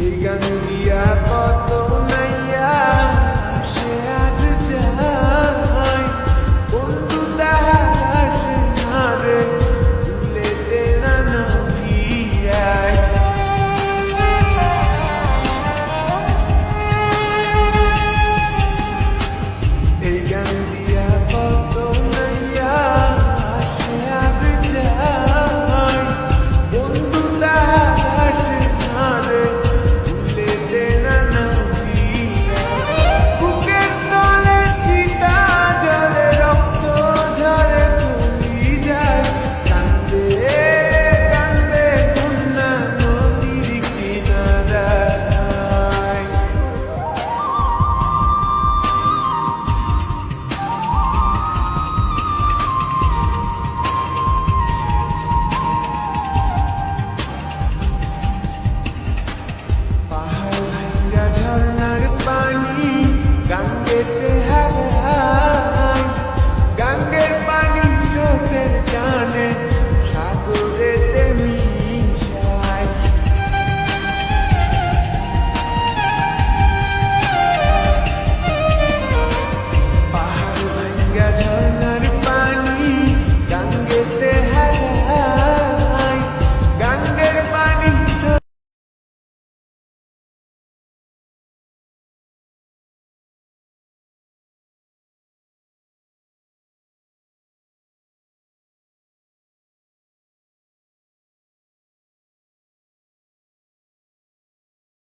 এই গান দিয়া কত নাইয়া সে আজ যায় বন্ধু তাহার আসে না রে ভুলেতে না নহিয়ায় এই গান দিয়া কত নাইয়া সে আজ যায় বন্ধু তাহার আসে না রে ভুলেতে না নহিয়ায় বুকের তলে চিতা জলে রক্ত ঝরে কলি যায় কান্দে কান্দে কন্যা নদীর কিনারায় পাহাড় ভাঙ্গা ঝর্ণার পানি গান